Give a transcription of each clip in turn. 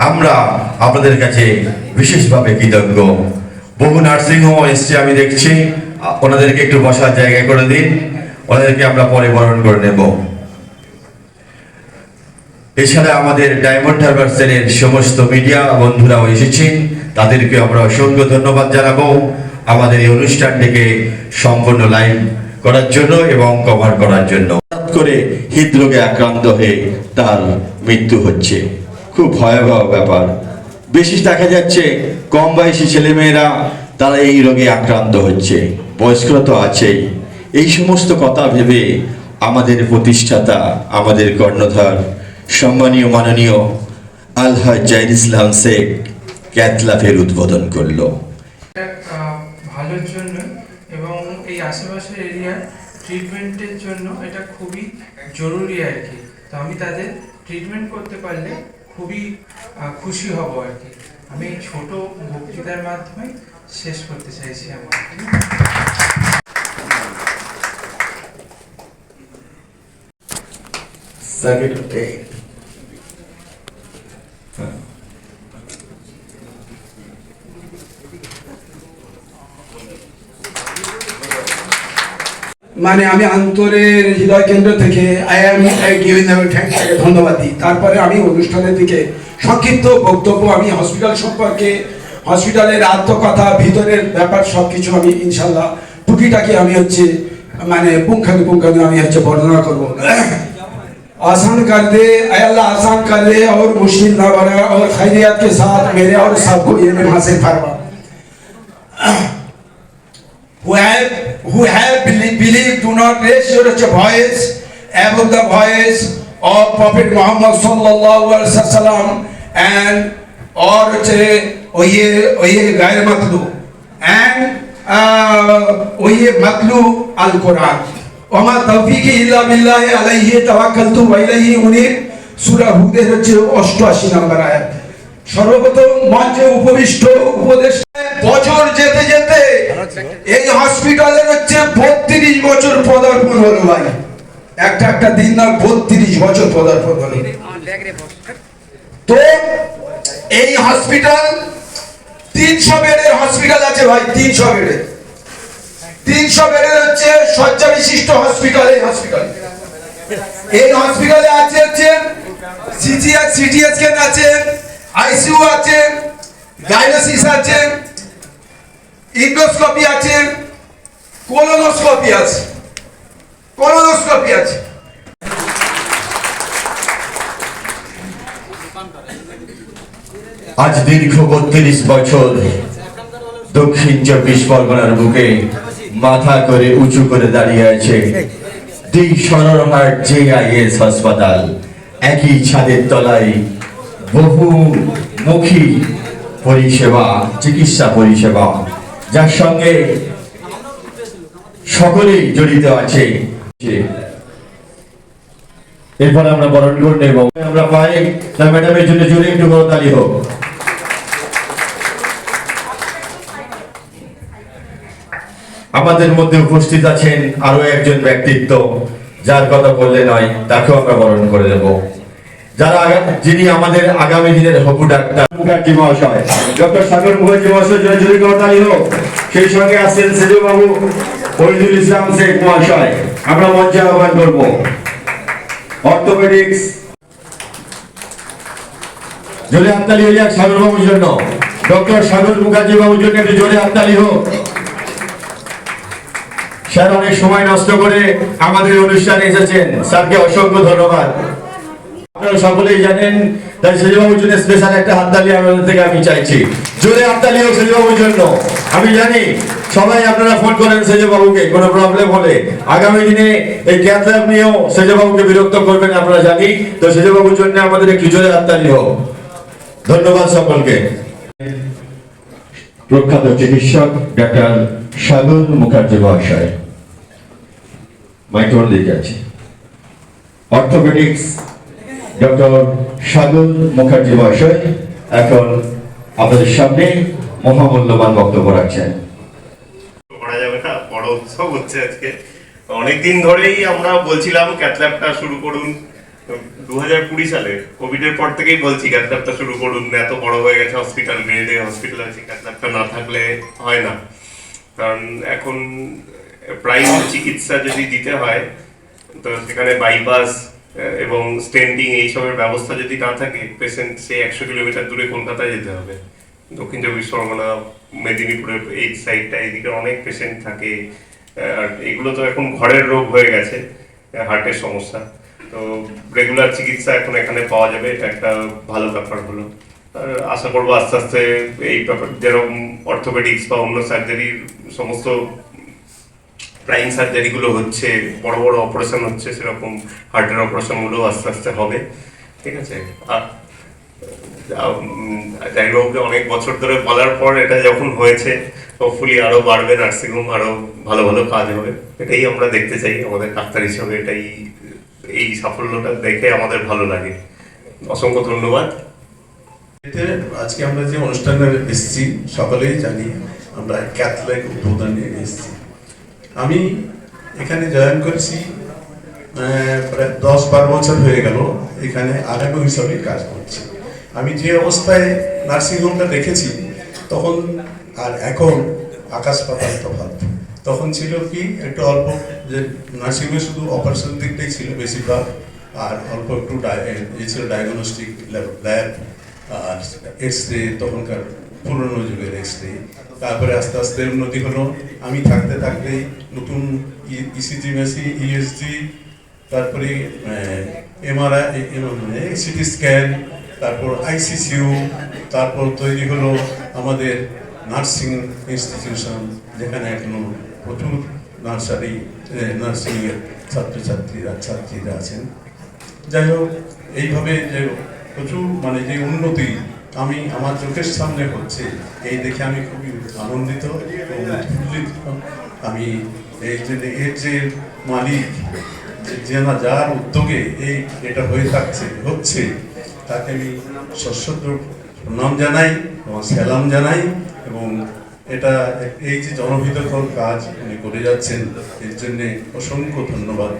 আমরা আপনাদের কাছে বিশেষভাবে কৃতজ্ঞ। বহু নার্সিংহোম এসছে, আমি দেখছি, ওনাদেরকে একটু বসার জায়গা করে দিন, ওনাদেরকে আমরা পরে বরণ করে নেব। এছাড়া আমাদের ডায়মন্ড হারবার্সের সমস্ত মিডিয়া বন্ধুরাও এসেছেন, তাদেরকে আমরা অসংখ্য ধন্যবাদ জানাবো আমাদের এই অনুষ্ঠানটিকে সম্পূর্ণ লাইভ করার জন্য এবং কভার করার জন্য। হঠাৎ করে হৃদরোগে আক্রান্ত হয়ে তার মৃত্যু হচ্ছে, খুব ভয়াবহ ব্যাপার। বেশি দেখা যাচ্ছে কম বয়সী ছেলেমেয়েরা তারা এই রোগে আক্রান্ত হচ্ছে, বয়স্করা তো আছেই। এই সমস্ত কথা ভেবে আমাদের প্রতিষ্ঠাতা, আমাদের কর্ণধার, সম্মানীয় মাননীয় আলহাজ জাহিদ ইসলাম শেখ ক্যাথল্যাবের উদ্বোধন করলো। ভালোর জন্য এবং এই আশেপাশের এরিয়ার ট্রিটমেন্টের জন্য এটা খুবই জরুরি আর কি। তো আমি তাদের ট্রিটমেন্ট করতে পারলে খুবই খুশি হব আর কি। আমি ছোট বক্তৃতার মাধ্যমে শেষ করতে চাইছি আমার। মানে আমি অন্তরের হৃদয় কেন্দ্র থেকে ধন্যবাদ দিই। তারপরে আমি অনুষ্ঠানের দিকে সংক্ষিপ্ত বক্তব্য, আমি হসপিটাল সম্পর্কে, হসপিটালের আত্মকথা, ভিতরের ব্যাপার সবকিছু আমি ইনশাল্লাহ টুকিটাকি আমি মানে পুঙ্খানুপুঙ্খানু আমি বর্ণনা করবো। आसान कर दे अल्लाह, आसान कर दे और मुश्किल ना बना, और खैरियत के साथ मेरे और सबको ये हासिल फरमा। who have believed do not raise your voice above the voice of Prophet Muhammad sallallahu alaihi wasallam and or oye gair matlu and oye matlu al Quran ওমা তৌফিকি ইল্লা বিল্লাহি আলাইহি তাওয়াক্কালতু ওয়া ইলাইহি উনীব, সূরা হুদের 88 নম্বর আয়াত। সর্বপ্রথম মঞ্চে উপবিষ্ট উপদেষ্টা, বছর যেতে যেতে এই হসপিটালের 32 বছর পদার্পণ হলো ভাই। একটা দিন না 32 বছর পদার্পণ হলো। তো এই হসপিটাল 300 বেডের হসপিটাল আছে ভাই, 300 বেডের 300 বেডের শয্যা বিশিষ্ট হসপিটাল। এই হসপিটালে আছে সিটি স্ক্যান আছে, আইসিইউ আছে, ডায়ালিসিস আছে, ইন্ডোস্কোপি আছে, কোলোনোস্কোপি আছে। আজ দীর্ঘ 32 বছর দক্ষিণ 24 পরগনার বুকে মাথা করে উঁচু করে দাঁড়িয়ে আছে দি সরহাট JIS হাসপাতাল। একই ছাদের তলায় বহুমুখী পরিষেবা, চিকিৎসা পরিষেবা, যার সঙ্গে সকলেই জড়িত আছে। এরপর আমরা বরণ করে নেব। আমরা পাই তার ম্যাডামের জন্য জোরে একটু করতালি হোক। আমাদের মধ্যে উপস্থিত আছেন আরো একজন ব্যক্তিত্ব, যার কথা বললে নয়, তাকেও আমরা বরণ করে দেব। যিনি আমাদের আগামী দিনের হবু ডাক্তার মুখার্জি মহাশয়, ডক্টর সাগর মুখার্জি মহাশয় জন্য জোরে করতালি হোক। সেই সঙ্গে আছেন সেজু বাবু ফরিদুল ইসলাম শেখ মহাশয়, আমরা মঞ্চে আহ্বান করব। অর্থোপেডিক্স জোরে হাততালি হইয়া সাগর বাবুর জন্য, ডক্টর সাগর মুখার্জি বাবুর জন্য একটু জোরে হাততালি হোক। স্যার অনেক সময় নষ্ট করে আমাদের অনুষ্ঠানে এসেছেন, স্যারকে অসংখ্য ধন্যবাদ। আপনারা সকলেই জানেন, তাই সেজবাবুর জন্য স্পেশাল একটা হাততালি আমাদের থেকে আমি চাইছি। জোরে হাততালি হোক সেজবাবুর জন্য। আমি জানি সবাই আপনারা ফোন করেন সেজবাবুকে কোনো প্রবলেম হলে, আগামী দিনে এই ক্যাথল্যাব নিয়েও সেজবাবুকে বিরক্ত করবেন আপনারা জানি। তো সেজবাবুর জন্য আমাদের একটু জোরে হাততালি হোক। ধন্যবাদ সকলকে। প্রখ্যাত চিকিৎসক ডাক্তার সাগর মুখার্জি মহাশয়, মাইক্রোন দিকে আছে। অর্থোপেডিক্স ডক্টর সাগর মুখার্জি মহাশয় এখন আপনাদের সামনে মহামূল্যবান বক্তব্য রাখছেন। করা যাবে না, বড় উৎসব হচ্ছে আজকে। অনেকদিন ধরেই আমরা বলছিলাম ক্যাথল্যাবটা শুরু করুন, 2020 সালে কোভিডের পর থেকেই বলছি ক্যাথ ল্যাবটা শুরু করুন, এত বড় হয়ে গেছে হসপিটাল, গ্রেডে হসপিটাল আছে, ক্যাথ ল্যাবটা না থাকলে হয় না। কারণ এখন প্রাইম চিকিৎসা যদি দিতে হয় তো সেখানে বাইপাস এবং স্টেন্টিং এইসবের ব্যবস্থা যদি না থাকে, পেশেন্ট সে 100 কিলোমিটার দূরে কলকাতায় যেতে হবে। দক্ষিণ চব্বিশ পরগনা, মেদিনীপুরের এই সাইডটা, এদিকে অনেক পেশেন্ট থাকে। আর এগুলো তো এখন ঘরের রোগ হয়ে গেছে, হার্টের সমস্যা। তো রেগুলার চিকিৎসা এখন এখানে পাওয়া যাবে, এটা একটা ভালো ব্যাপার হলো। আর আশা করবো আস্তে আস্তে এই ব্যাপার যেরকম অর্থোপেডিক্স বা অন্য সার্জারির সমস্ত প্রাইম সার্জারিগুলো হচ্ছে, বড় বড় অপারেশন হচ্ছে, সেরকম হার্টের অপারেশনগুলো আস্তে আস্তে হবে। ঠিক আছে। আর যাই হোক, অনেক বছর ধরে বলার পর এটা যখন হয়েছে, হোপফুলি আরো বাড়বে নার্সিংহোম, আরো ভালো ভালো কাজ হবে, এটাই আমরা দেখতে চাই আমাদের ডাক্তার হিসাবে। এটাই, এই সাফল্যটা দেখে আমাদের ভালো লাগে। অসংখ্য ধন্যবাদ। আজকে আমরা যে অনুষ্ঠানে এসেছি সকলেই জানি আমরা ক্যাথ ল্যাব উদ্বোধনে এসেছি। আমি এখানে জয়েন করেছি প্রায় 10-12 বছর হয়ে গেল, এখানে আরএমও হিসাবে কাজ করছি। আমি যে অবস্থায় নার্সিংহোমটা দেখেছি তখন আর এখন আকাশ পাতাল তফাৎ। তখন ছিল কি একটু অল্প, যে নার্সিংহোমে শুধু অপারেশন দিকটাই ছিল বেশিরভাগ, আর অল্প একটু ছিল ডায়াগনস্টিক ল্যাব, আর এক্স রে, তখনকার পুরনো যুগের এক্স রে। তারপরে আস্তে আস্তে উন্নতি হলো। আমি থাকতে থাকতেই নতুন ইসিজি মেশিন, ইএসজি, তারপরে এমআরআই, সিটি স্ক্যান, তারপর আইসিসিউ, তারপর তৈরি হলো আমাদের নার্সিং ইনস্টিটিউশন, যেখানে এখনো প্রচুর নার্সিংয়ের ছাত্রীরা আছেন। যাই হোক, এইভাবে যে প্রচুর যে উন্নতি আমি আমার চোখের সামনে হচ্ছে, এই দেখে আমি খুবই আনন্দিত এবং উৎফুল্লিত। আমি এই জন্য এর যে মালিক, যার উদ্যোগে এটা হচ্ছে তাকে আমি সশ্রদ্ধ প্রণাম জানাই এবং সালাম জানাই। এবং এটা এই যে জনহিতকর কাজ উনি করে যাচ্ছেন, এর জন্য অসংখ্য ধন্যবাদ।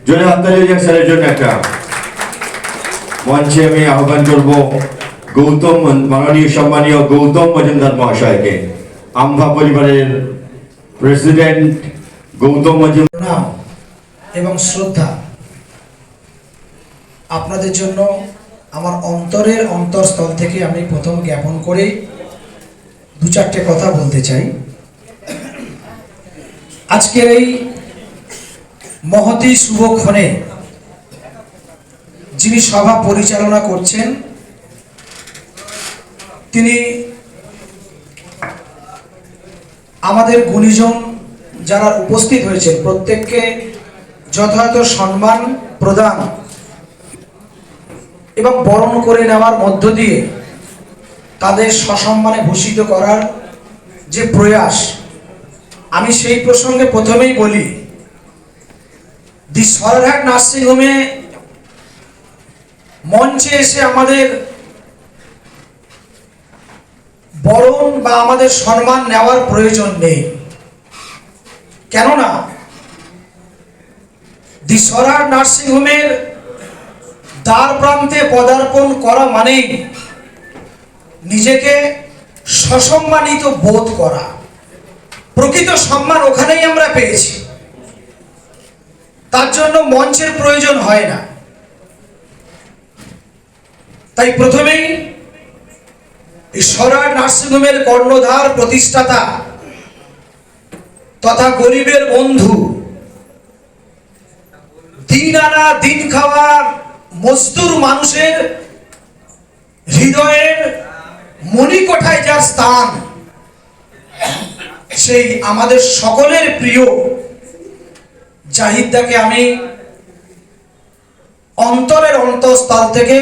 জোরে হাততালি স্যারের জন্য একটা। মঞ্চে আমি আহ্বান করব মাননীয় সম্মানীয় গৌতম মজুমদার মহাশয়কে, আমভা পরিবারের প্রেসিডেন্ট গৌতম মজুমদার। এবং শ্রদ্ধা আপনাদের জন্য আমার অন্তরের অন্তরস্থল থেকে আমি প্রথম জ্ঞাপন করে 2-4টে কথা বলতে চাই। আজকের এই মহতী শুভক্ষণে যিনি সভা পরিচালনা করছেন, তিনি আমাদের গুণীজন যারা উপস্থিত হয়েছেন প্রত্যেককে যথাযথ সম্মান প্রদান এবং বরণ করে নেওয়ার মধ্য দিয়ে তাদের সসম্মানে ভূষিত করার যে প্রয়াস, আমি সেই প্রসঙ্গে প্রথমেই বলি, দি সরারহাট নার্সিংহোমে মঞ্চে এসে আমাদের বরণ বা আমাদের সম্মান নেওয়ার প্রয়োজন নেই। কেননা দি সরারহাট নার্সিংহোমের দ্বার প্রান্তে পদার্পণ করা মানেই নিজেকে সসম্মানিত বোধ করা। প্রকৃত সম্মান ওখানেই আমরা পেয়েছি, তার জন্য মঞ্চের প্রয়োজন হয় না। তাই প্রথমেই এই সরারহাট নার্সিংহোমের কর্ণধার, প্রতিষ্ঠাতা তথা গরিবের বন্ধু, দিন আনা দিন খাওয়া মজদুর মানুষের হৃদয়ের মণিকোঠায় যার স্থান, সেই আমাদের সকলের প্রিয় জাহিদদাকে আমি অন্তরের অন্তঃস্থল থেকে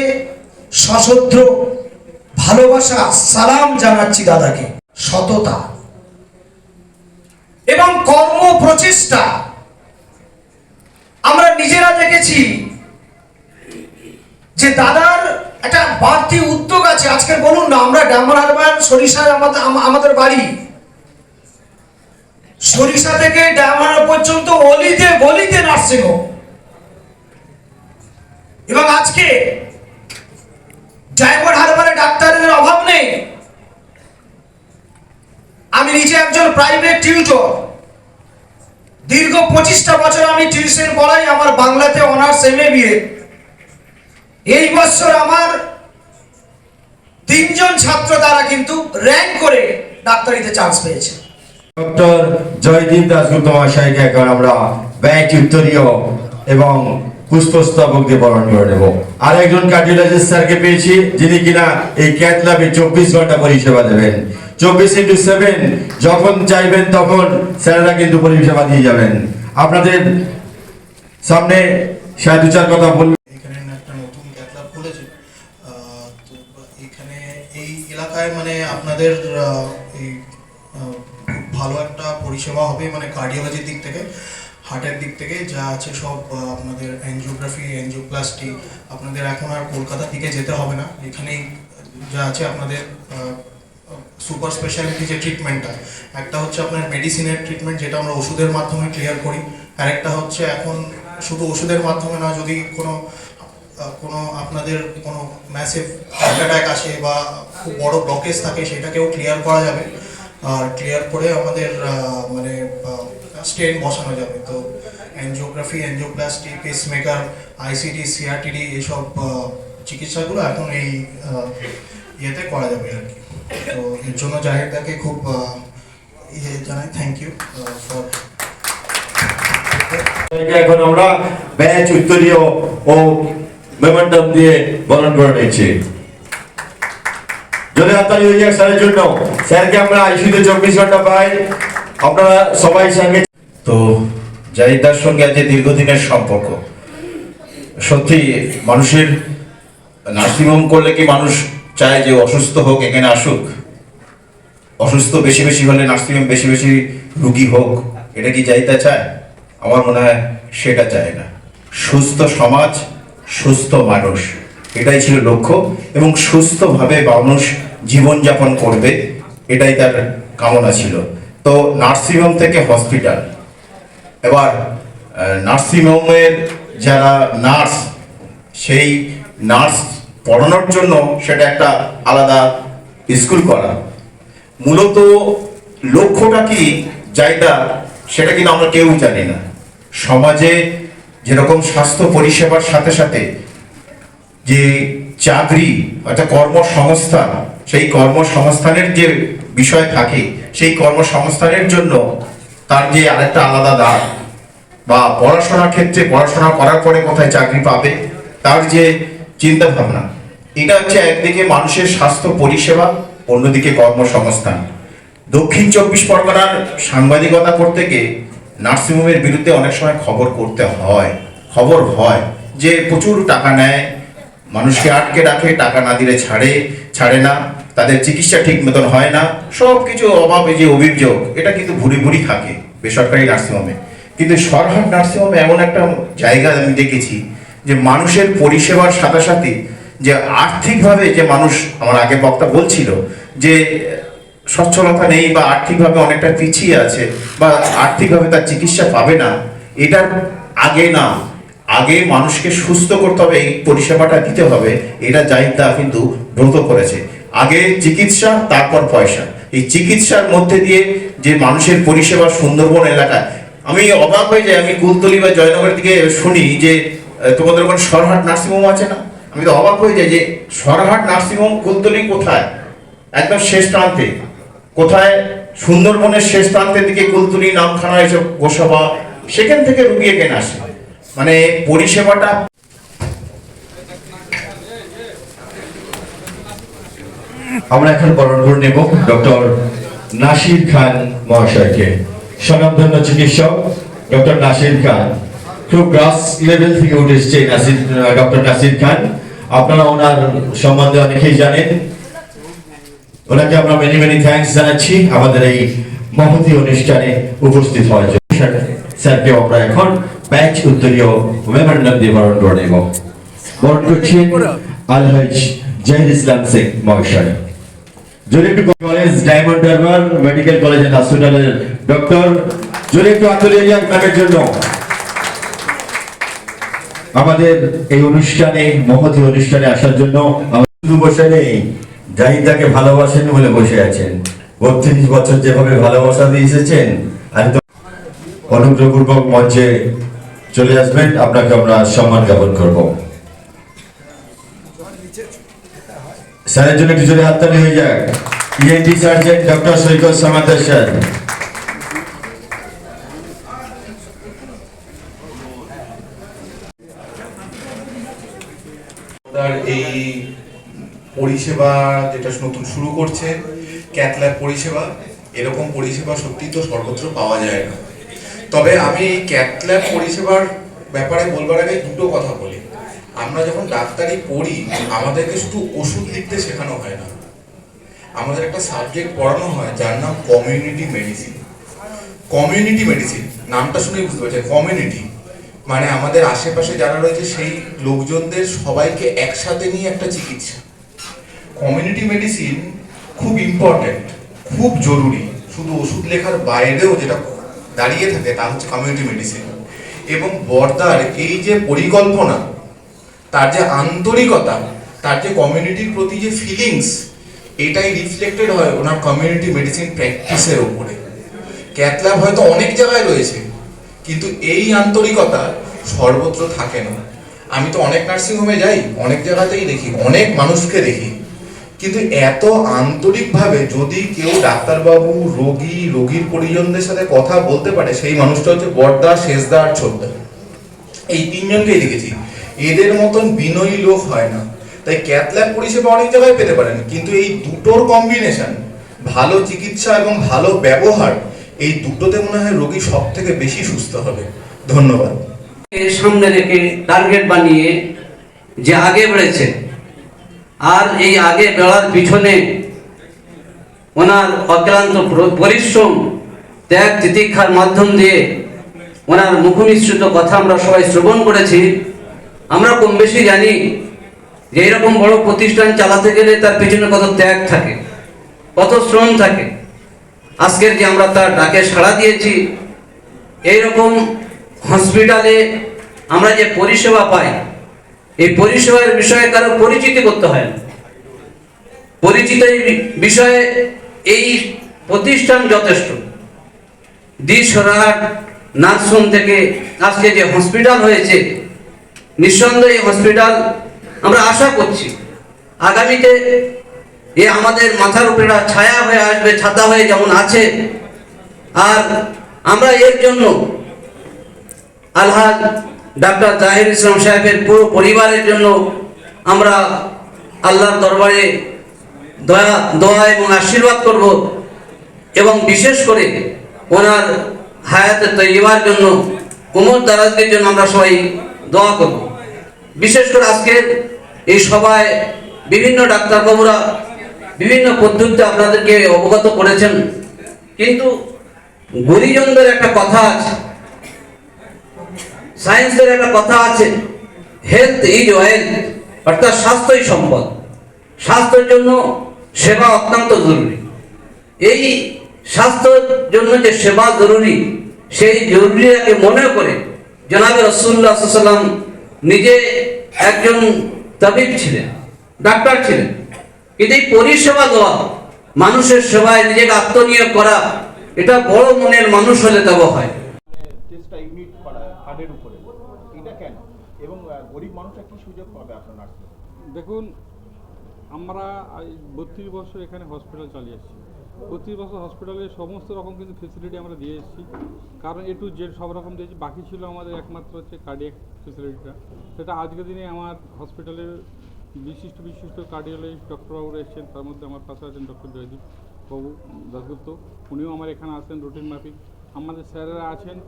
সশ্রদ্ধ ভালোবাসা সালাম জানাচ্ছি দাদাকে। সততা এবং কর্ম প্রচেষ্টা আমরা নিজেরা দেখেছি যে দাদার একটা বাড়তি উদ্যোগ আছে। আজকে বলুন না, আমরা ডায়মন্ড হারবার সরিষায় আমাদের বাড়ি, সরিষা থেকে ডায়মন্ড হারবার পর্যন্ত অলিতে গলিতে নার্সিং হোম। এবং আজকে ডায়মন্ড হারবারে ডাক্তারদের অভাব নেই। আমি নিজে একজন প্রাইভেট টিউটর, দীর্ঘ 25টা বছর আমি টিউশন পড়াই। আমার বাংলাতে অনার্স MA BA। এই বছর আমার 3 জন ছাত্র তারা কিন্তু র্যাঙ্ক করে ডাক্তারিতে চান্স পেয়েছে। ডক্টর জয়দীপ দাশগুপ্ত মহাশয়কে এখন আমরা ব্যাচ উত্তরীয় এবং পুষ্পস্তবক দিয়ে বরণ করে নেব। আর একজন কার্ডিওলজিস্ট স্যারকে পেয়েছি, যিনি কিনা এই ক্যাথ ল্যাবে 24 ঘন্টা পরিষেবা দেবেন। 24x7 যখন চাইবেন তখন স্যারেরা কিন্তু পরিষেবা দিয়ে যাবেন। আপনাদের সামনে স্যার 2-4 কথা বলবেন। এখানে একটা নতুন ক্যাথ ল্যাব খুলেছে। তো এখানে এই এলাকায় মানে আপনাদের এই খুব ভালো একটা পরিষেবা হবে, মানে কার্ডিওলজির দিক থেকে, হার্টের দিক থেকে যা আছে সব আপনাদের অ্যাঞ্জিওগ্রাফি, অ্যাঞ্জিওপ্লাস্টি, আপনাদের এখন আর কলকাতার দিকে যেতে হবে না। এখানেই যা আছে আপনাদের সুপার স্পেশালিটি যে ট্রিটমেন্টটা, একটা হচ্ছে আপনার মেডিসিনের ট্রিটমেন্ট যেটা আমরা ওষুধের মাধ্যমে ক্লিয়ার করি, আরেকটা হচ্ছে এখন শুধু ওষুধের মাধ্যমে না, যদি কোনো আপনাদের কোনো ম্যাসিভ হার্ট অ্যাটাক আসে বা খুব বড় ব্লকেজ থাকে সেটাকেও ক্লিয়ার করা যাবে। আর ক্লিয়ার করে আমাদের মানে স্টেন বসানো যাবে। তো angiography, angioplasty, pacemaker, ICD, CRTD এইসব চিকিৎসাগুলো এখন এই ইয়েতে করা যাবে আর কি। তো এর জন্য জাহিরদাকে খুব জানাই থ্যাংক ইউ ফর। এখন আমরা ব্যাচ উত্তরীয় ও মেমোরান্ডাম দিয়ে বরণ করে নিচ্ছি। যদি হাততালি হয়ে যাক স্যারের জন্য। স্যারকে আমরা আইসিইউতে 24 ঘন্টা পাই। আপনারা সবাই সঙ্গে। তো জাহিদার সঙ্গে আছে দীর্ঘদিনের সম্পর্ক। সত্যি মানুষের নার্সিংহোম করলে কি মানুষ চায় যে অসুস্থ হোক এখানে আসুক? অসুস্থ বেশি বেশি হলে নার্সিংহোম বেশি বেশি রুগী হোক, এটা কি জাহিদা চায়? আমার মনে হয় সেটা চায় না। সুস্থ সমাজ, সুস্থ মানুষ, এটাই ছিল লক্ষ্য। এবং সুস্থভাবে মানুষ জীবনযাপন করবে, এটাই তার কামনা ছিল। তো নার্সিংহোম থেকে হসপিটাল, এবার নার্সিংহোমের যারা নার্স, সেই নার্স পড়ানোর জন্য সেটা একটা আলাদা স্কুল করা। মূলত লক্ষ্যটা কি জায়গা, সেটা কিন্তু আমরা কেউ জানি না। সমাজে যেরকম স্বাস্থ্য পরিষেবার সাথে সাথে যে চাকরি অর্থাৎ কর্মসংস্থান, সেই কর্মসংস্থানের যে বিষয় থাকে, সেই কর্মসংস্থানের জন্য তার যে আরেকটা আলাদা দ্বার, বা পড়াশোনার ক্ষেত্রে পড়াশোনা করার পরে কোথায় চাকরি পাবে তার যে চিন্তা ভাবনা, এটা হচ্ছে একদিকে মানুষের স্বাস্থ্য পরিষেবা, অন্যদিকে কর্মসংস্থান। দক্ষিণ 24 পরগনার সাংবাদিকতা করতে গিয়ে নার্সিংহোমের বিরুদ্ধে অনেক সময় খবর হয় যে প্রচুর টাকা নেয়, মানুষকে আটকে রাখে, টাকা না দিলে ছাড়ে না, তাদের চিকিৎসা ঠিক মতন হয় না, সব কিছু অভাবে যে অভিযোগ, এটা কিন্তু ভুরি ভুরি থাকে বেসরকারি নার্সিংহোমে। কিন্তু সরহাট নার্সিংহোমে এমন একটা জায়গা আমি দেখেছি যে মানুষের পরিষেবার সাথে সাথে যে আর্থিকভাবে যে মানুষ, আমার আগে বক্তা বলছিল যে সচ্ছলতা নেই বা আর্থিকভাবে অনেকটা পিছিয়ে আছে বা আর্থিকভাবে তার চিকিৎসা পাবে না, এটার আগে মানুষকে সুস্থ করতে হবে, এই পরিষেবাটা দিতে হবে, এটা জাহিদা কিন্তু ব্রত করেছে। আগে চিকিৎসা, তারপর পয়সা। এই চিকিৎসার মধ্যে দিয়ে যে মানুষের পরিষেবা সুন্দরবন এলাকায়, আমি অবাক হয়ে যাই। আমি কুলতলি বা জয়নগরের দিকে শুনি যে তোমাদের ওখানে সরহাট নার্সিংহোম আছে না, আমি তো অবাক হয়ে যাই যে সরহাট নার্সিংহোম কুলতলি কোথায়, একদম শেষ প্রান্তে, কোথায় সুন্দরবনের শেষ প্রান্তের দিকে কুলতলি, নামখানা, এসব গোসাবা, সেখান থেকে রুগী এখানে আসে। মানে পরিষেবাটা আমরা এখন বরণ করে নেব ডক্টর নাসির খান মহাশয়কে। স্বনামধন্য চিকিৎসক ডক্টর নাসির খান, খুব গ্রাস লেভেল থেকে উঠে এসছে ডক্টর নাসির খান। আপনারা ওনার সম্বন্ধে অনেকেই জানেন। ওনাকে আমরা মেনি থ্যাঙ্কস জানাচ্ছি আমাদের এই মহতী অনুষ্ঠানে উপস্থিত হওয়ার জন্য। স্যারকে আমরা এখন ব্যাচ উত্তরীয় মেমোরান্ডাম দিয়ে বরণ করে নেব। বরণ করছেন আলহাজ জাহির ইসলাম শেখ মহাশয়। জুরিপি college Diamond Harbour medical college and হসপিটালের ডক্টর জুরিপি আতুলিয়া ম্যামের জন্য আমাদের এই অনুষ্ঠানে, মহতী অনুষ্ঠানে আসার জন্য। শুধু বসে নেই, জাহিদাকে ভালোবাসেন বলে বসে আছেন। 32 বছর যেভাবে ভালোবাসা দিয়ে এসেছেন, আর তো অনুগ্রহপূর্বক মঞ্চে চলে আসবেন, আপনাকে আমরা সম্মান জ্ঞাপন করব। স্যারের জন্য একটু জোরে হাততালি হয়ে যাক। ইএনটি সার্জন ডক্টর সৈকত সামাদার স্যার। তার এই পরিষেবা যেটা নতুন শুরু করছে ক্যাথ ল্যাব পরিষেবা, এরকম পরিষেবা সত্যিই তো সর্বত্র পাওয়া যায় না। তবে আমি এই ক্যাথ ল্যাব পরিষেবার ব্যাপারে বলবার আগে দুটো কথা বলি। আমরা যখন ডাক্তারি পড়ি, আমাদেরকে শুধু ওষুধ লিখতে শেখানো হয় না, আমাদের একটা সাবজেক্ট পড়ানো হয় যার নাম কমিউনিটি মেডিসিন। কমিউনিটি মেডিসিন নামটা শুনেই বুঝতে পারছেন, কমিউনিটি মানে আমাদের আশেপাশে যারা রয়েছে সেই লোকজনদের সবাইকে একসাথে নিয়ে একটা চিকিৎসা। কমিউনিটি মেডিসিন খুব ইম্পর্ট্যান্ট, খুব জরুরি। শুধু ওষুধ লেখার বাইরেও যেটা দাঁড়িয়ে থাকে তা হচ্ছে কমিউনিটি মেডিসিন। এবং বর্দার এই যে পরিকল্পনা, তার যে আন্তরিকতা, তার যে কমিউনিটির প্রতি যে ফিলিংস, এটাই রিফ্লেক্টেড হয় ওনার কমিউনিটি মেডিসিন প্র্যাকটিসের উপরে। ক্যাথ ল্যাব হয়তো অনেক জায়গায় রয়েছে, কিন্তু এই আন্তরিকতা সর্বত্র থাকে না। আমি তো অনেক নার্সিংহোমে যাই, অনেক জায়গাতেই দেখি, অনেক মানুষকে দেখি, কিন্তু এত আন্তরিকভাবে যদি কেউ ডাক্তারবাবু, রোগী, রোগীর পরিজনদের সাথে কথা বলতে পারে, সেই মানুষটা হচ্ছে বড়দা, শেষদা আর ছোটদা। এই তিনজনকেই দেখেছি, এদের মতন বিনয়ী লোক হয় না। তাই ক্যাথ ল্যাব পরিষেবা অনেক জায়গায় পেতে পারেন, কিন্তু এই দুটোর কম্বিনেশন, ভালো চিকিৎসা এবং ভালো ব্যবহার, এই দুটোতে মনে হয় রোগী সব থেকে বেশি সুস্থ হবে। ধন্যবাদ। সামনে রেখে টার্গেট বানিয়ে যে আগে বেড়েছে, আর এই আগে বেড়ার পিছনে ওনার অক্লান্ত পরিশ্রম, ত্যাগ তিতিক্ষার মাধ্যম দিয়ে ওনার মুখনিসৃত কথা আমরা সবাই শ্রবণ করেছি। আমরা কম বেশি জানি যে এরকম বড় প্রতিষ্ঠান চালাতে গেলে তার পিছনে কত ত্যাগ থাকে, কত শ্রম থাকে। আজকের যে আমরা তার ডাকে সাড়া দিয়েছি, এইরকম হসপিটালে আমরা যে পরিষেবা পাই, এই পরিষেবার বিষয়ে কারো পরিচিতি করতে হয় না। পরিচিত বিষয়ে এই প্রতিষ্ঠান যথেষ্ট। দিশরাহাট নার্সিংহোম থেকে আজকে যে হসপিটাল হয়েছে, নিঃসন্দেহে এই হসপিটাল আমরা আশা করছি আগামীতে এ আমাদের মাথার উপরে ছায়া হয়ে আসবে, ছাতা হয়ে যেমন আছে। আর আমরা এর জন্য আলহাজ ডাক্তার জাহির ইসলাম সাহেবের পুরো পরিবারের জন্য আমরা আল্লাহর দরবারে দোয়া এবং আশীর্বাদ করব, এবং বিশেষ করে ওনার হায়াতে তৈবার জন্য, উমর দারাজের জন্য আমরা সবাই দোয়া করব। বিশেষ করে আজকের এই সভায় বিভিন্ন ডাক্তারবাবুরা বিভিন্ন পদ্ধতিতে আপনাদেরকে অবগত করেছেন, কিন্তু গুরুজনদের একটা কথা আছে, সায়েন্সের একটা কথা আছে, হেলথ ইজ ওয়েলথ, অর্থাৎ স্বাস্থ্যই সম্পদ। স্বাস্থ্যের জন্য সেবা অত্যন্ত জরুরি। এই স্বাস্থ্যের জন্য যে সেবা জরুরি, সেই জরুরিটাকে মনে করে জনাবে রাসূলুল্লাহ সাল্লাল্লাহু আলাইহি ওয়াসাল্লাম নিজে একজন তাবিব ছিলেন, ডাক্তার ছিলেন, কিন্তু এই পরিষেবা দেওয়া, মানুষের সেবায় নিজেকে আত্মনিয়োগ করা, এটা বড় মনের মানুষ হলে তবে হয়। চেষ্টা ইউনিট করা কার্ডের উপরে, এটা কেন এবং গরিব মানুষরা কি সুযোগ পাবে আপনার নার্সিং? দেখুন, আমরা 32 বছর এখানে হসপিটাল চালিয়ে এসেছি। 32 বছর হসপিটালে সমস্ত রকম কিন্তু ফেসিলিটি আমরা দিয়ে এসেছি, কারণ A to Z সব রকম দিয়েছি। বাকি ছিল আমাদের একমাত্র হচ্ছে কার্ডিয়াক ফেসিলিটিটা, সেটা আজকের দিনে আমার হসপিটালের বিশিষ্ট কার্ডিওলজিস্ট ডক্টরবাবুরা এসেছেন। তার মধ্যে আমার পাশে আছেন ডক্টর জয়দীপ বাবু দাশগুপ্ত, উনিও আমার এখানে আসেন রুটিন মাফিক। আমাদের স্যারেরা আছেন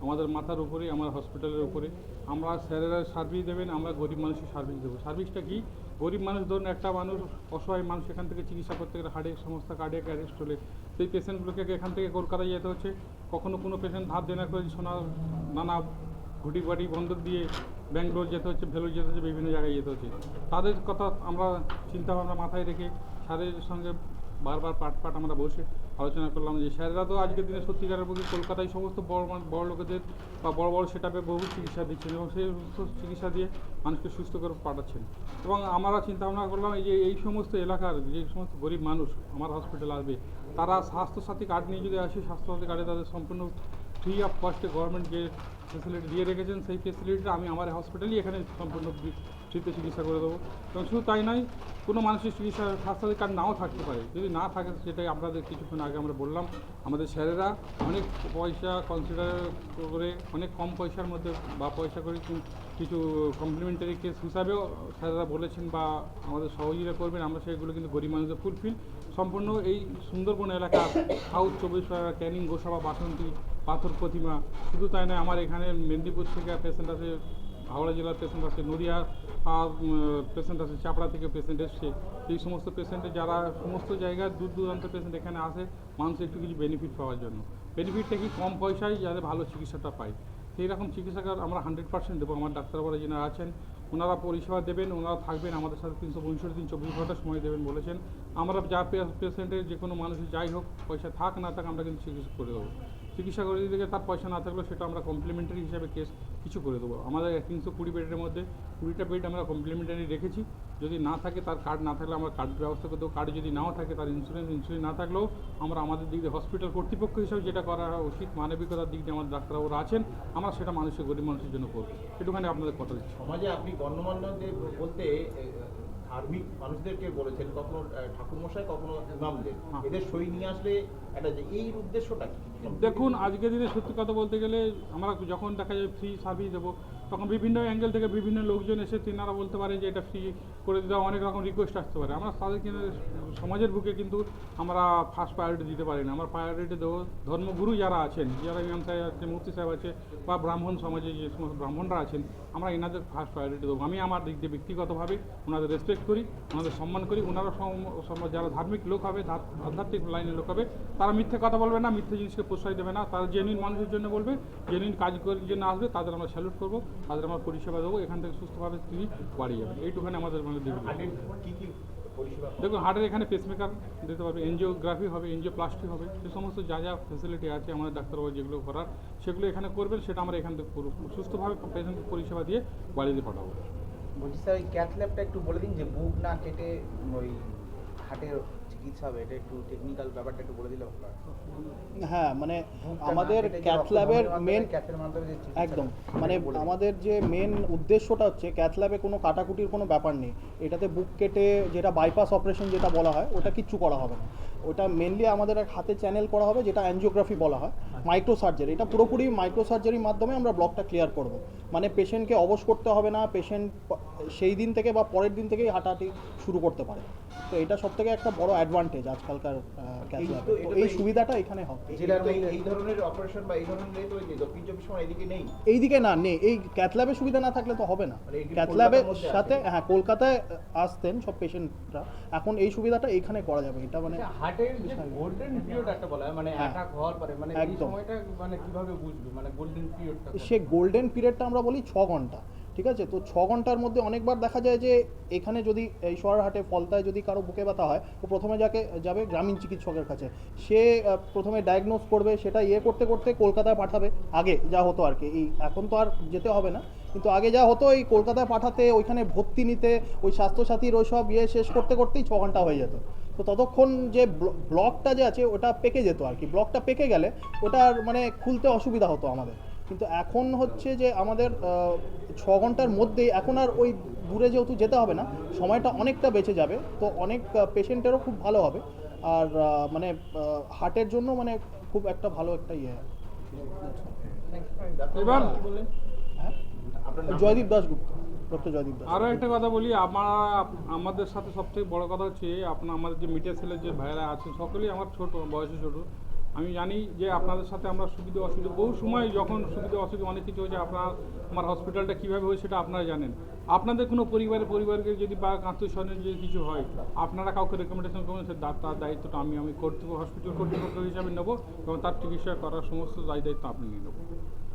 আমাদের মাথার উপরে, আমার হসপিটালের উপরে। আমরা স্যারেরা সার্ভিস দেবেন, আমরা গরিব মানুষের সার্ভিস দেবো। সার্ভিসটা কি? গরিব মানুষ, ধরুন একটা মানুষ, অসহায় মানুষ, এখান থেকে চিকিৎসা করতে গেলে হার্টের সমস্যা, কার্ডিয়াক অ্যারেস্ট হলে সেই পেশেন্টগুলোকে এখান থেকে কলকাতায় যেতে হচ্ছে। কখনো কোনো পেশেন্ট ধার দেনা করে নানা ঘুটি বাটি বন্ধক দিয়ে ব্যাঙ্গালোর যেতে হচ্ছে, ভেলোর যেতে হচ্ছে, বিভিন্ন জায়গায় যেতে হচ্ছে। তাদের কথা আমরা চিন্তাভাবনা মাথায় রেখে স্যারের সঙ্গে বারবার পাট আমরা বসে আলোচনা করলাম যে স্যারেরা তো আজকের দিনে সত্যিকারের পক্ষে কলকাতায় সমস্ত বড় লোকেদের বা বড় সেটআপে বহু চিকিৎসা দিচ্ছেন এবং সেই চিকিৎসা দিয়ে মানুষকে সুস্থ করে পাঠাচ্ছেন। এবং আমরা চিন্তা ভাবনা করলাম এই সমস্ত এলাকার যে সমস্ত গরিব মানুষ আমার হসপিটাল আসবে, তারা স্বাস্থ্যসাথী কার্ড নিয়ে যদি আসে, স্বাস্থ্যসাথী কার্ডে তাদের সম্পূর্ণ ফ্রি অফ কস্টে গভর্নমেন্ট যে ফেসিলিটি দিয়ে রেখেছেন, সেই ফেসিলিটিটা আমি আমার হসপিটালই এখানে সম্পূর্ণ ফ্রিতে চিকিৎসা করে দেবো। এবং শুধু তাই নয়, কোনো মানুষের চিকিৎসা স্বাস্থ্যসাথী কার্ড নাও থাকতে পারে, যদি না থাকে সেটাই আপনাদের কিছুক্ষণ আগে আমরা বললাম, আমাদের স্যারেরা অনেক পয়সা কনসিডার করে অনেক কম পয়সার মধ্যে বা পয়সা করে কিছু কমপ্লিমেন্টারি কেস হিসাবেও স্যারেরা বলেছেন বা আমাদের সহযোগিতা করবেন। আমরা সেগুলো কিন্তু গরিব মানুষদের ফুলফিল সম্পূর্ণ এই সুন্দরবন এলাকা, সাউথ 24 পরগনা, ক্যানিং, গোসাবা, বাসন্তী, পাথর প্রতিমা, শুধু তাই নয়, আমার এখানে মেদিনীপুর থেকে পেশেন্ট আছে, হাওড়া জেলার পেশেন্ট আছে, নদিয়া পেশেন্ট আছে, চাপড়া থেকে পেশেন্ট এসছে। এই সমস্ত পেশেন্টে যারা সমস্ত জায়গায় দূর দূরান্ত পেশেন্ট এখানে আসে মানুষ একটু কিছু বেনিফিট পাওয়ার জন্য। বেনিফিটটা কি, কম পয়সায় যাতে ভালো চিকিৎসাটা পায়, সেই রকম চিকিৎসাকার আমরা 100% দেবো। আমার ডাক্তারবাবুরা যারা আছেন ওনারা পরিষেবা দেবেন, ওনারা থাকবেন আমাদের সাথে 365 দিন 24 ঘন্টা সময় দেবেন বলেছেন। আমরা যা পেশেন্টের যে কোনো মানুষের যাই হোক, পয়সা থাক না থাক, আমরা কিন্তু চিকিৎসা করে দেবো। চিকিৎসা করে দিতে তার পয়সা না থাকলেও সেটা আমরা কমপ্লিমেন্টারি হিসাবে কেস কিছু করে দেবো। আমাদের 320 বেডের মধ্যে 20টা বেড আমরা কমপ্লিমেন্টারি রেখেছি। যদি না থাকে, তার কার্ড না থাকলে আমরা কার্ড ব্যবস্থা করে দেবো। কার্ড যদি নাও থাকে, তার ইন্স্যুরেন্স না থাকলেও আমরা আমাদের দিক দিয়ে হসপিটাল কর্তৃপক্ষ হিসাবে যেটা করা উচিত, মানবিকতার দিক দিয়ে আমাদের ডাক্তারবাবুরা আছেন, আমরা সেটা মানুষের গরিব মানুষের জন্য করবো। একটুখানি আপনাদের কথা দিচ্ছি। সমাজে আপনি গণ্যমান্যদের বলতে ধার্মিক মানুষদেরকে বলেছেন, কখনো ঠাকুরমশাই, কখনো ইমামদের, এদের সই নিয়ে আসলে একটা যে এই উদ্দেশ্যটা কি? দেখুন, আজকের দিনে সত্যি কথা বলতে গেলে আমরা যখন দেখা যায় ফ্রি সার্ভিস দেবো, তখন বিভিন্ন অ্যাঙ্গেল থেকে বিভিন্ন লোকজন এসে তেনারা বলতে পারে যে এটা ফ্রি করে দিতে, অনেক রকম রিকোয়েস্ট আসতে পারে। আমরা তাদেরকে সমাজের বুকে কিন্তু আমরা ফার্স্ট প্রায়োরিটি দিতে পারি না। আমরা প্রায়োরিটি দেবো ধর্মগুরু যারা আছেন, যারা ইমাম সাহেব আছে, মুফতি সাহেব আছে, বা ব্রাহ্মণ সমাজে যে সমস্ত ব্রাহ্মণরা আছেন, আমরা এনাদের ফার্স্ট প্রায়োরিটি দেবো। আমি আমার দিক দিয়ে ব্যক্তিগতভাবে ওনাদের রেসপেক্ট করি, ওনাদের সম্মান করি। ওনারা যারা ধার্মিক লোক হবে, আধ্যাত্মিক লাইনের লোক হবে, তারা মিথ্যে কথা বলবে না, মিথ্যে জিনিসকে প্রশ্রয় দেবে না, তারা জেনুইন মানুষের জন্য বলবে, জেনুইন কাজ করার জন্য আসবে, তাদের আমরা স্যালুট করবো, তাদের আমরা পরিষেবা দেবো, এখান থেকে সুস্থভাবে তিনি বাড়ি যাবেন। এইটুখানি আমাদের মানে দেখুন, হার্টের এখানে পেসমেকার দিতে পারবে, এনজিওগ্রাফি হবে, এনজিওপ্লাস্টি হবে, সে সমস্ত যা যা ফেসিলিটি আছে আমাদের ডাক্তারবাবু যেগুলো করার, সেগুলো এখানে করবেন। সেটা আমরা এখান থেকে সুস্থভাবে পেশেন্টকে পরিষেবা দিয়ে বাড়িতে পাঠাবো। বলছি স্যার, ওই ক্যাথ ল্যাবটা একটু বলে দিন, যে বুক না কেটে ওই হার্টের চিকিৎসা হবে, এটা একটু টেকনিক্যাল ব্যাপারটা একটু বলে দিলে ভালো হয়। হ্যাঁ, মানে আমাদের ক্যাথ ল্যাবের মেন ক্যাথের মাধ্যমে যে একদম মানে আমাদের যে মেন উদ্দেশ্যটা হচ্ছে, ক্যাথ ল্যাবে কোনো কাটাকুটির কোনো ব্যাপার নেই। এটাতে বুক কেটে যেটা বাইপাস অপারেশন যেটা বলা হয়, ওটা কিচ্ছু করা হবে না। ওটা মেনলি আমাদের এক হাতে চ্যানেল করা হবে, যেটা অ্যানজিওগ্রাফি বলা হয়, মাইক্রো সার্জারি। এটা পুরোপুরি মাইক্রো সার্জারির মাধ্যমে আমরা ব্লকটা ক্লিয়ার করব। মানে পেশেন্টকে অবশ করতে হবে না, পেশেন্ট সেই দিন থেকে বা পরের দিন থেকেই হাঁটাহাঁটি শুরু করতে পারে। তো এটা সবথেকে একটা বড় অ্যাডভান্টেজ আজকালকার ক্যাথ ল্যাবে। এই সুবিধাটা এখানে হবে। এই ধরনের অপারেশন বা এই ধরনের তো দক্ষিণ 24 পরগনা এদিকে নেই, এইদিকে না নেই। এই ক্যাথ ল্যাবের সুবিধা না থাকলে তো হবে না। ক্যাথ ল্যাবের সাথে কলকাতায় আসতেন সব পেশেন্টরা, এখন এই সুবিধাটা এইখানে করা যাবে। এটা মানে হার্টের যে গোল্ডেন পিরিয়ড একটা বলা হয়, মানে অ্যাটাক হওয়ার পরে, মানে এই সময়টা মানে কিভাবে বুঝবে, মানে গোল্ডেন পিরিয়ডটা? সে গোল্ডেন পিরিয়ডটা আমরা বলি 6 ঘন্টা, ঠিক আছে? তো 6 ঘন্টার মধ্যে অনেকবার দেখা যায় যে এখানে যদি এই সরারহাটে ফলতায় যদি কারো বুকে ব্যথা হয়, তো প্রথমে যাবে গ্রামীণ চিকিৎসকের কাছে। সে প্রথমে ডায়াগনোস করবে, সেটা করতে করতে কলকাতায় পাঠাবে। আগে যা হতো আর কি, এখন তো আর যেতে হবে না, কিন্তু আগে যা হতো এই কলকাতায় পাঠাতে, ওইখানে ভর্তি নিতে, ওই স্বাস্থ্যসাথীর ওই সব শেষ করতে করতেই 6 ঘন্টা হয়ে যেত। তো ততক্ষণ যে ব্লকটা যে আছে ওটা পেকে যেত আর কি। ব্লকটা পেকে গেলে ওটার মানে খুলতে অসুবিধা হতো আমাদের। কিন্তু এখন হচ্ছে যে আমাদের 6 ঘন্টার মধ্যেই, এখন আর ওই দূরে যেহেতু যেতে হবে না, সময়টা অনেকটা বেঁচে যাবে। তো অনেক পেশেন্টেরও খুব ভালো হবে। আর মানে হার্টের জন্য মানে খুব একটা ভালো একটা এবার জয়দীপ দাশগুপ্ত, ডক্টর জয়দীপ দাস। আরও একটা কথা বলি, আমাদের সাথে সবথেকে বড় কথা হচ্ছে, আমাদের যে মিডিয়া সেলের যে ভাইয়েরা আছেন, সকলেই আমার বয়সে ছোটো। আমি জানি যে আপনাদের সাথে আমরা সুবিধা অসুবিধা, বহু সময় যখন সুবিধা অসুবিধা অনেক কিছু হয়েছে, আমার হসপিটালটা কীভাবে হয় সেটা আপনারা জানেন। আপনাদের কোনো পরিবারকে যদি বা আত্মীয় স্বজনের যদি কিছু হয়, আপনারা কাউকে রেকমেন্ডেশন করবেন, সে তার দায়িত্বটা আমি হসপিটাল কর্তৃপক্ষ হিসাবে নেবো, এবং তার চিকিৎসা করার সমস্ত দায়িত্ব আপনি নিয়ে নেবো।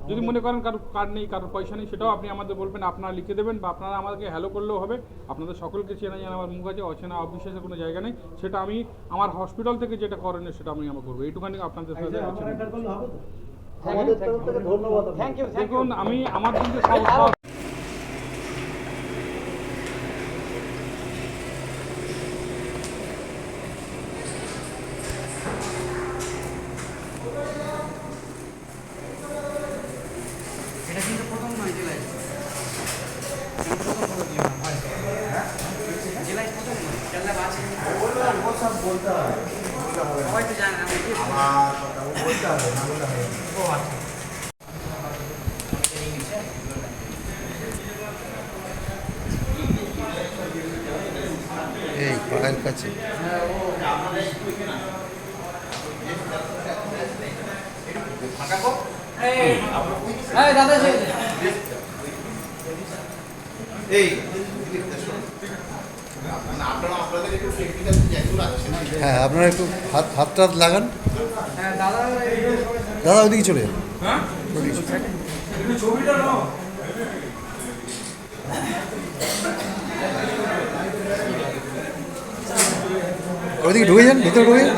যদি মনে করেন কারোর কার্ড নেই, কারোর পয়সা নেই, সেটাও আপনি আমাদের বলবেন, আপনারা লিখে দেবেন, বা আপনারা আমাদেরকে হ্যালো করলেও হবে। আপনাদের সকলকে চেনা জানা আমার মুখ আছে, অচেনা অবিশ্বাসের কোনো জায়গা নেই। সেটা আমি আমার হসপিটাল থেকে যেটা করণীয় সেটা আমি করবো। এইটুখানি আপনাদের সাথে দেখুন, আমি আমার দিকে সব এটা কিন্তু প্রথম নয় জেলায়, জেলায় প্রথম নয়, জেলা আছে সবাই তো জানে। এই পায়ের কাছে হ্যাঁ, আপনারা একটু হাতটা লাগান। দাদা ওইদিকে চলে যান। ওইদিকে ঢুকে যান, ভিতরে ঢুকে যান।